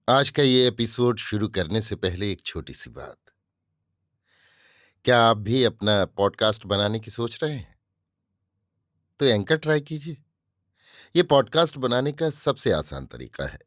आज का ये एपिसोड शुरू करने से पहले एक छोटी सी बात। क्या आप भी अपना पॉडकास्ट बनाने की सोच रहे हैं? तो एंकर ट्राई कीजिए। ये पॉडकास्ट बनाने का सबसे आसान तरीका है।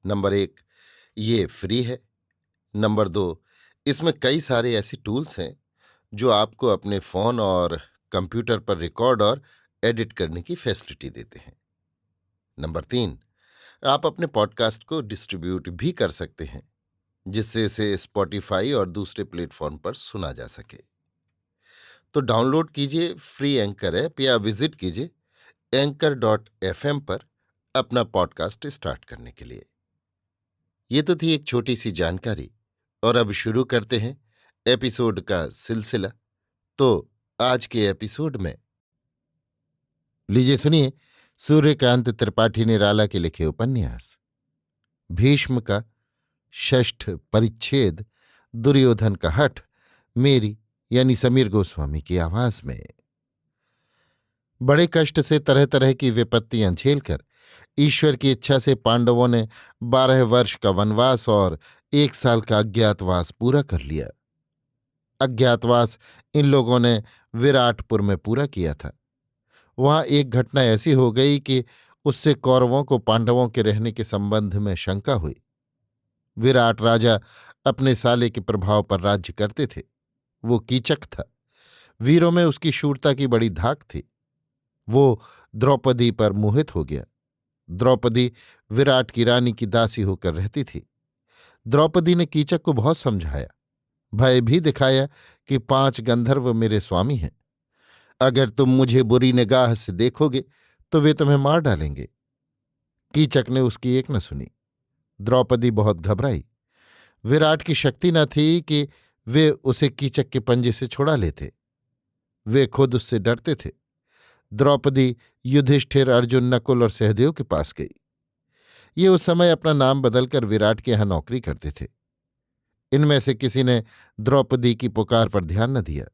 नंबर 1, ये फ्री है। नंबर 2, इसमें कई सारे ऐसे टूल्स हैं जो आपको अपने फोन और कंप्यूटर पर रिकॉर्ड और एडिट करने की फैसिलिटी देते हैं। नंबर 3, आप अपने पॉडकास्ट को डिस्ट्रीब्यूट भी कर सकते हैं, जिससे इसे स्पॉटिफाई और दूसरे प्लेटफॉर्म पर सुना जा सके। तो डाउनलोड कीजिए फ्री एंकर ऐप या विजिट कीजिए anchor.fm पर अपना पॉडकास्ट स्टार्ट करने के लिए। ये तो थी एक छोटी सी जानकारी, और अब शुरू करते हैं एपिसोड का सिलसिला। तो आज के एपिसोड में लीजिए सुनिए सूर्यकांत त्रिपाठी निराला के लिखे उपन्यास भीष्म का षष्ठ परिच्छेद, दुर्योधन का हठ, मेरी यानी समीर गोस्वामी की आवाज में। बड़े कष्ट से तरह तरह की विपत्तियां झेलकर ईश्वर की इच्छा से पांडवों ने 12 वर्ष का वनवास और 1 साल का अज्ञातवास पूरा कर लिया। अज्ञातवास इन लोगों ने विराटपुर में पूरा किया था। वहां एक घटना ऐसी हो गई कि उससे कौरवों को पांडवों के रहने के संबंध में शंका हुई। विराट राजा अपने साले के प्रभाव पर राज्य करते थे। वो कीचक था। वीरों में उसकी शूरता की बड़ी धाक थी। वो द्रौपदी पर मोहित हो गया। द्रौपदी विराट की रानी की दासी होकर रहती थी। द्रौपदी ने कीचक को बहुत समझाया, भय भी दिखाया कि 5 गंधर्व मेरे स्वामी हैं। अगर तुम मुझे बुरी निगाह से देखोगे तो वे तुम्हें मार डालेंगे। कीचक ने उसकी एक न सुनी। द्रौपदी बहुत घबराई। विराट की शक्ति न थी कि वे उसे कीचक के पंजे से छुड़ा लेते। वे खुद उससे डरते थे। द्रौपदी युधिष्ठिर, अर्जुन, नकुल और सहदेव के पास गई। ये उस समय अपना नाम बदलकर विराट के यहां नौकरी करते थे। इनमें से किसी ने द्रौपदी की पुकार पर ध्यान न दिया।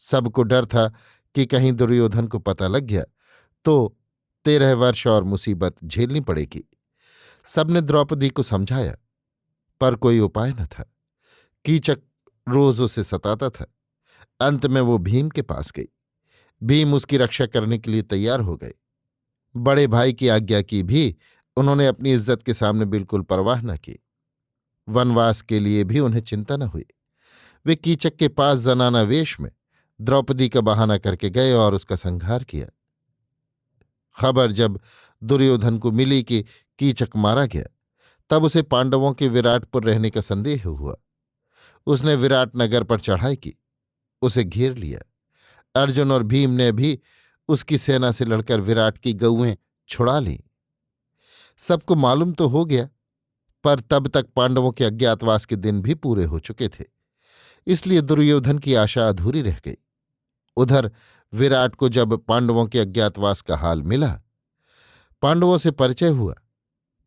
सबको डर था कि कहीं दुर्योधन को पता लग गया तो 13 वर्ष और मुसीबत झेलनी पड़ेगी। सबने द्रौपदी को समझाया, पर कोई उपाय न था। कीचक रोज उसे सताता था। अंत में वो भीम के पास गई। भीम उसकी रक्षा करने के लिए तैयार हो गए। बड़े भाई की आज्ञा की भी उन्होंने अपनी इज्जत के सामने बिल्कुल परवाह न की। वनवास के लिए भी उन्हें चिंता न हुई। वे कीचक के पास जनाना वेश में द्रौपदी का बहाना करके गए और उसका संहार किया। खबर जब दुर्योधन को मिली कि कीचक मारा गया, तब उसे पांडवों के विराटपुर रहने का संदेह हुआ। उसने विराट नगर पर चढ़ाई की, उसे घेर लिया। अर्जुन और भीम ने भी उसकी सेना से लड़कर विराट की गऊएं छुड़ा लीं। सबको मालूम तो हो गया, पर तब तक पांडवों के अज्ञातवास के दिन भी पूरे हो चुके थे। इसलिए दुर्योधन की आशा अधूरी रह गई। उधर विराट को जब पांडवों के अज्ञातवास का हाल मिला, पांडवों से परिचय हुआ,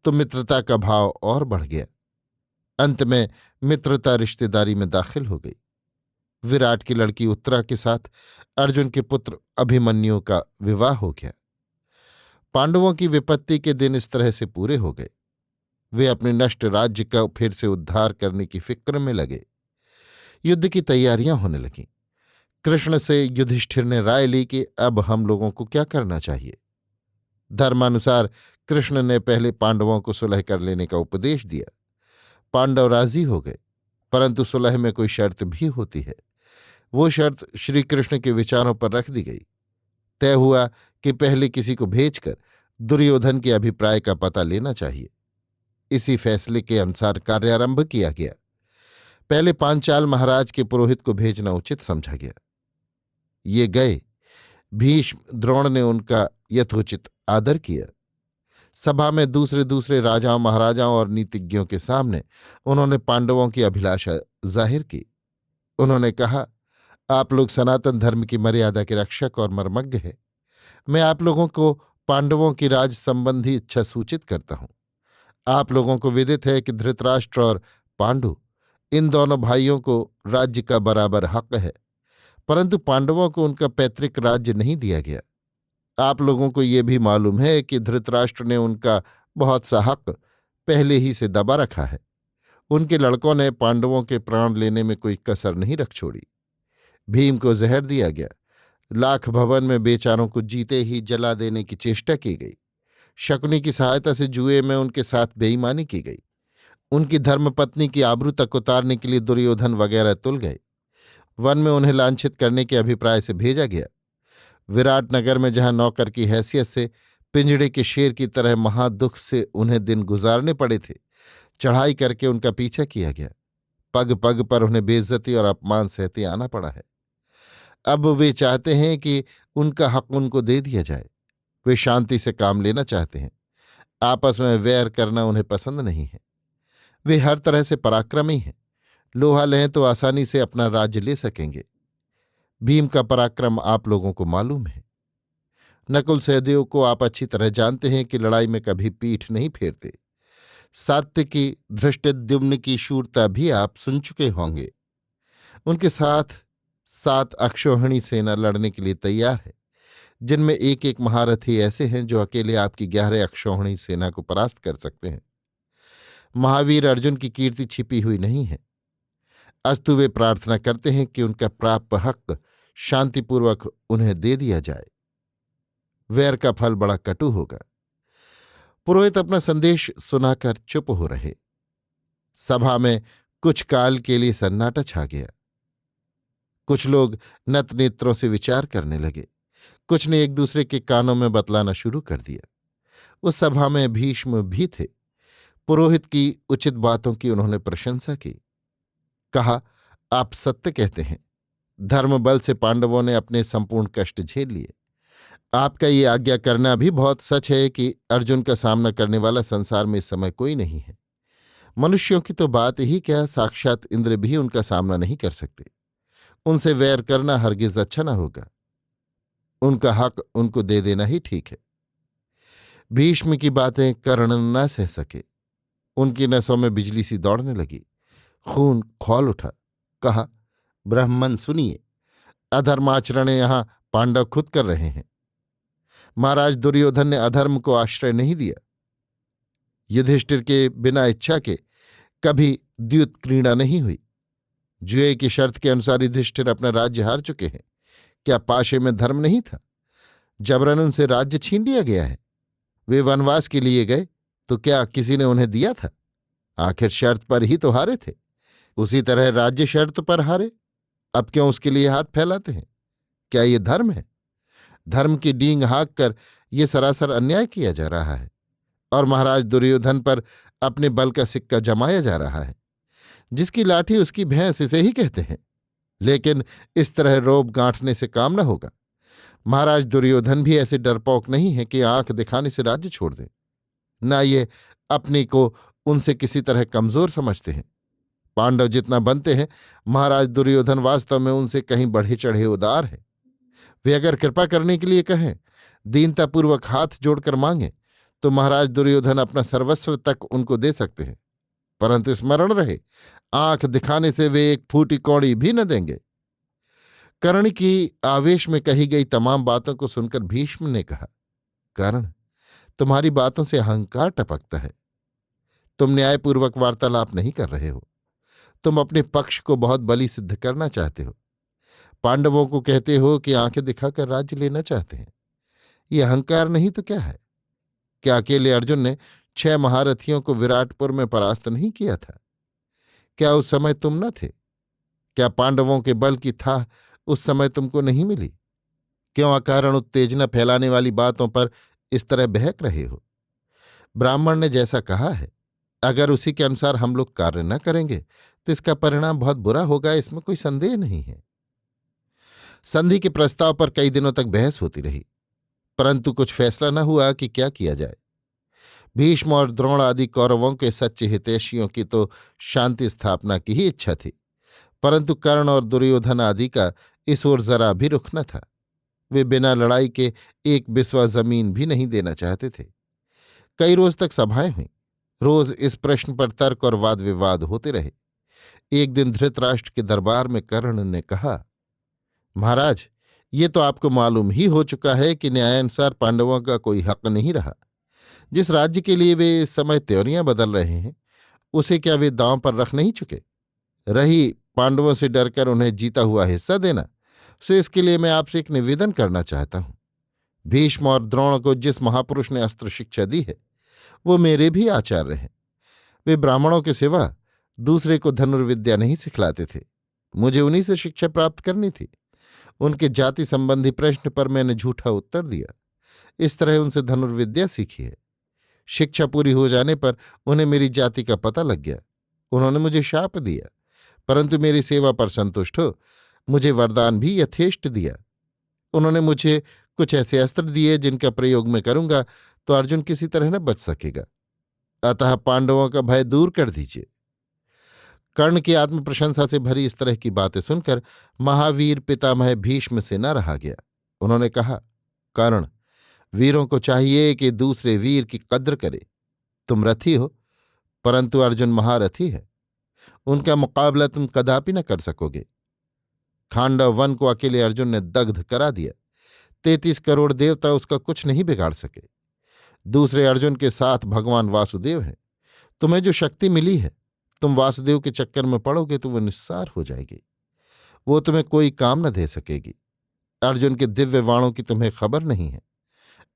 तो मित्रता का भाव और बढ़ गया। अंत में मित्रता रिश्तेदारी में दाखिल हो गई। विराट की लड़की उत्तरा के साथ अर्जुन के पुत्र अभिमन्यु का विवाह हो गया। पांडवों की विपत्ति के दिन इस तरह से पूरे हो गए। वे अपने नष्ट राज्य का फिर से उद्धार करने की फिक्र में लगे। युद्ध की तैयारियां होने लगीं। कृष्ण से युधिष्ठिर ने राय ली कि अब हम लोगों को क्या करना चाहिए। धर्मानुसार कृष्ण ने पहले पांडवों को सुलह कर लेने का उपदेश दिया। पांडव राजी हो गए, परंतु सुलह में कोई शर्त भी होती है। वो शर्त श्री कृष्ण के विचारों पर रख दी गई। तय हुआ कि पहले किसी को भेजकर दुर्योधन के अभिप्राय का पता लेना चाहिए। इसी फैसले के अनुसार कार्यारंभ किया गया। पहले पांचाल महाराज के पुरोहित को भेजना उचित समझा गया। ये गए। भीष्म द्रोण ने उनका यथोचित आदर किया। सभा में दूसरे दूसरे राजाओं, महाराजाओं और नीतिज्ञों के सामने उन्होंने पांडवों की अभिलाषा जाहिर की। उन्होंने कहा, आप लोग सनातन धर्म की मर्यादा के रक्षक और मर्मज्ञ हैं। मैं आप लोगों को पांडवों की राज संबंधी इच्छा सूचित करता हूं। आप लोगों को विदित है कि धृतराष्ट्र और पांडु, इन दोनों भाइयों को राज्य का बराबर हक है, परंतु पांडवों को उनका पैतृक राज्य नहीं दिया गया। आप लोगों को ये भी मालूम है कि धृतराष्ट्र ने उनका बहुत सा हक पहले ही से दबा रखा है। उनके लड़कों ने पांडवों के प्राण लेने में कोई कसर नहीं रख छोड़ी। भीम को जहर दिया गया। लाख भवन में बेचारों को जीते ही जला देने की चेष्टा की गई। शकुनी की सहायता से जुए में उनके साथ बेईमानी की गई। उनकी धर्मपत्नी की आबरू तक उतारने के लिए दुर्योधन वगैरह तुल गए। वन में उन्हें लांछित करने के अभिप्राय से भेजा गया। विराटनगर में जहां नौकर की हैसियत से पिंजड़े के शेर की तरह महादुख से उन्हें दिन गुजारने पड़े थे, चढ़ाई करके उनका पीछा किया गया। पग पग पर उन्हें बेइज्जती और अपमान सहते आना पड़ा है। अब वे चाहते हैं कि उनका हक उनको दे दिया जाए। वे शांति से काम लेना चाहते हैं। आपस में वैर करना उन्हें पसंद नहीं है। वे हर तरह से पराक्रमी हैं। लोहा लें तो आसानी से अपना राज्य ले सकेंगे। भीम का पराक्रम आप लोगों को मालूम है। नकुल सहदेव को आप अच्छी तरह जानते हैं कि लड़ाई में कभी पीठ नहीं फेरते। सात्यकी धृष्टद्युम्न की शूरता भी आप सुन चुके होंगे। उनके साथ 7 अक्षौहिणी सेना लड़ने के लिए तैयार है, जिनमें एक एक महारथी ऐसे हैं जो अकेले आपकी 11 अक्षौहिणी सेना को परास्त कर सकते हैं। महावीर अर्जुन की कीर्ति छिपी हुई नहीं है। अस्तु वे प्रार्थना करते हैं कि उनका प्राप्त हक शांतिपूर्वक उन्हें दे दिया जाए। वैर का फल बड़ा कटु होगा। पुरोहित अपना संदेश सुनाकर चुप हो रहे। सभा में कुछ काल के लिए सन्नाटा छा गया। कुछ लोग नत नेत्रों से विचार करने लगे। कुछ ने एक दूसरे के कानों में बतलाना शुरू कर दिया। उस सभा में भीष्म भी थे। पुरोहित की उचित बातों की उन्होंने प्रशंसा की। कहा, आप सत्य कहते हैं। धर्म बल से पांडवों ने अपने संपूर्ण कष्ट झेल लिए। आपका ये आज्ञा करना भी बहुत सच है कि अर्जुन का सामना करने वाला संसार में इस समय कोई नहीं है। मनुष्यों की तो बात ही क्या, साक्षात इंद्र भी उनका सामना नहीं कर सकते। उनसे वैर करना हरगिज अच्छा न होगा। उनका हक उनको दे देना ही ठीक है। भीष्म की बातें कर्ण न सह सके। उनकी नसों में बिजली सी दौड़ने लगी। खून खौल उठा। कहा, ब्राह्मण सुनिए, अधर्माचरण यहां पांडव खुद कर रहे हैं। महाराज दुर्योधन ने अधर्म को आश्रय नहीं दिया। युधिष्ठिर के बिना इच्छा के कभी द्युत क्रीड़ा नहीं हुई। जुए की शर्त के अनुसार युधिष्ठिर अपना राज्य हार चुके हैं। क्या पाशे में धर्म नहीं था? जबरन उनसे राज्य छीन लिया गया है। वे वनवास के लिए गए तो क्या किसी ने उन्हें दिया था? आखिर शर्त पर ही तो हारे थे। उसी तरह राज्य शर्त पर हारे। अब क्यों उसके लिए हाथ फैलाते हैं? क्या ये धर्म है? धर्म की डींग हाँक कर ये सरासर अन्याय किया जा रहा है और महाराज दुर्योधन पर अपने बल का सिक्का जमाया जा रहा है। जिसकी लाठी उसकी भैंस, इसे ही कहते हैं। लेकिन इस तरह रोब गांठने से काम न होगा। महाराज दुर्योधन भी ऐसे डरपोक नहीं है कि आंख दिखाने से राज्य छोड़ दें। न ये अपने को उनसे किसी तरह कमजोर समझते हैं। पांडव जितना बनते हैं, महाराज दुर्योधन वास्तव में उनसे कहीं बढ़े चढ़े उदार है। वे अगर कृपा करने के लिए कहें, दीनतापूर्वक हाथ जोड़कर मांगे, तो महाराज दुर्योधन अपना सर्वस्व तक उनको दे सकते हैं। परंतु स्मरण रहे, आंख दिखाने से वे एक फूटी कौड़ी भी न देंगे। कर्ण की आवेश में कही गई तमाम बातों को सुनकर भीष्म ने कहा, कर्ण, तुम्हारी बातों से अहंकार टपकता है। तुम न्यायपूर्वक वार्तालाप नहीं कर रहे हो। तुम अपने पक्ष को बहुत बली सिद्ध करना चाहते हो। पांडवों को कहते हो कि आंखें दिखाकर राज्य लेना चाहते हैं। ये अहंकार नहीं तो क्या है? क्या अकेले अर्जुन ने 6 महारथियों को विराटपुर में परास्त नहीं किया था? क्या उस समय तुम न थे? क्या पांडवों के बल की था उस समय तुमको नहीं मिली? क्यों अकारण उत्तेजना फैलाने वाली बातों पर इस तरह बहक रहे हो? ब्राह्मण ने जैसा कहा है, अगर उसी के अनुसार हम लोग कार्य न करेंगे तो इसका परिणाम बहुत बुरा होगा, इसमें कोई संदेह नहीं है। संधि के प्रस्ताव पर कई दिनों तक बहस होती रही, परंतु कुछ फैसला न हुआ कि क्या किया जाए। भीष्म और द्रोण आदि कौरवों के सच्चे हितैषियों की तो शांति स्थापना की ही इच्छा थी, परंतु कर्ण और दुर्योधन आदि का इस ओर जरा भी रुख न था। वे बिना लड़ाई के एक बिस्वा जमीन भी नहीं देना चाहते थे। कई रोज तक सभाएं हुईं। रोज इस प्रश्न पर तर्क और वाद विवाद होते रहे। एक दिन धृतराष्ट्र के दरबार में कर्ण ने कहा, महाराज, ये तो आपको मालूम ही हो चुका है कि न्यायानुसार पांडवों का कोई हक नहीं रहा। जिस राज्य के लिए वे इस समय त्योरियां बदल रहे हैं, उसे क्या वे दांव पर रख नहीं चुके? रही पांडवों से डरकर उन्हें जीता हुआ हिस्सा देना, सो इसके लिए मैं आपसे एक निवेदन करना चाहता हूं। भीष्म और द्रोण को जिस महापुरुष ने अस्त्र शिक्षा दी है, वो मेरे भी आचार्य हैं। वे ब्राह्मणों के सिवा दूसरे को धनुर्विद्या नहीं सिखलाते थे। मुझे उन्हीं से शिक्षा प्राप्त करनी थी। उनके जाति संबंधी प्रश्न पर मैंने झूठा उत्तर दिया। इस तरह उनसे धनुर्विद्या सीखी है। शिक्षा पूरी हो जाने पर उन्हें मेरी जाति का पता लग गया। उन्होंने मुझे शाप दिया, परंतु मेरी सेवा पर संतुष्ट हो मुझे वरदान भी यथेष्ट दिया। उन्होंने मुझे कुछ ऐसे अस्त्र दिए जिनका प्रयोग मैं करूंगा तो अर्जुन किसी तरह न बच सकेगा। अतः पांडवों का भय दूर कर दीजिए। कर्ण की आत्म प्रशंसा से भरी इस तरह की बातें सुनकर महावीर पितामह भीष्म से न रहा गया। उन्होंने कहा, कर्ण, वीरों को चाहिए कि दूसरे वीर की कद्र करे। तुम रथी हो, परंतु अर्जुन महारथी है। उनका मुकाबला तुम कदापि न कर सकोगे। खांडव वन को अकेले अर्जुन ने दग्ध करा दिया। 33 करोड़ देवता उसका कुछ नहीं बिगाड़ सके। दूसरे अर्जुन के साथ भगवान वासुदेव हैं। तुम्हें जो शक्ति मिली है, तुम वासुदेव के चक्कर में पड़ोगे तो वो निस्सार हो जाएगी। वो तुम्हें कोई काम न दे सकेगी। अर्जुन के दिव्य वाणों की तुम्हें खबर नहीं है।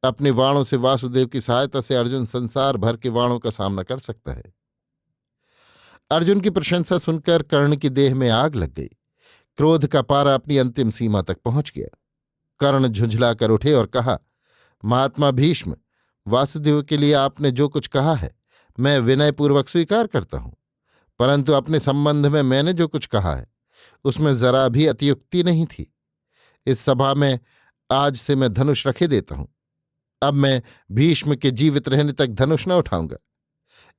अपने वाणों से वासुदेव की सहायता से अर्जुन संसार भर के वाणों का सामना कर सकता है। अर्जुन की प्रशंसा सुनकर कर्ण की देह में आग लग गई। क्रोध का पारा अपनी अंतिम सीमा तक पहुंच गया। कर्ण झुंझलाकर उठे और कहा, महात्मा भीष्म, वासुदेव के लिए आपने जो कुछ कहा है मैं विनयपूर्वक स्वीकार करता हूं, परंतु अपने संबंध में मैंने जो कुछ कहा है उसमें जरा भी अतियुक्ति नहीं थी। इस सभा में आज से मैं धनुष रखे देता हूं। अब मैं भीष्म के जीवित रहने तक धनुष न उठाऊंगा।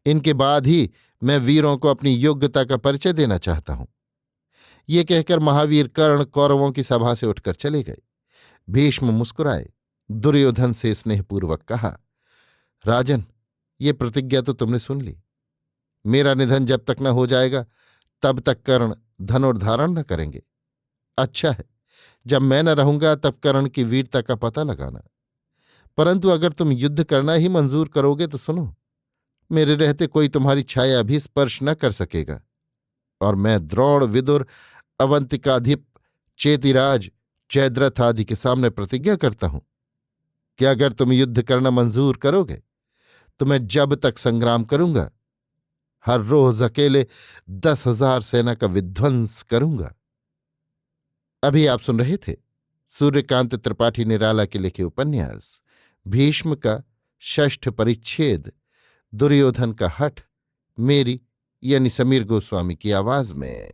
इनके बाद ही मैं वीरों को अपनी योग्यता का परिचय देना चाहता हूं। ये कहकर महावीर कर्ण कौरवों की सभा से उठकर चले गए। भीष्म मुस्कुराए। दुर्योधन से स्नेहपूर्वक कहा, राजन, ये प्रतिज्ञा तो तुमने सुन ली। मेरा निधन जब तक न हो जाएगा तब तक कर्ण धनुर्धारण न करेंगे। अच्छा है, जब मैं न रहूंगा तब कर्ण की वीरता का पता लगाना। परंतु अगर तुम युद्ध करना ही मंजूर करोगे तो सुनो, मेरे रहते कोई तुम्हारी छाया भी स्पर्श न कर सकेगा। और मैं द्रोण, विदुर, अवंतिकाधिप, चेतिराज, जयद्रथ आदि के सामने प्रतिज्ञा करता हूं कि अगर तुम युद्ध करना मंजूर करोगे तो मैं जब तक संग्राम करूंगा हर रोज अकेले 10,000 सेना का विध्वंस करूंगा। अभी आप सुन रहे थे सूर्यकांत त्रिपाठी निराला के लिखे उपन्यास भीष्म का 6ठ परिच्छेद दुर्योधन का हठ, मेरी यानी समीर गोस्वामी की आवाज में।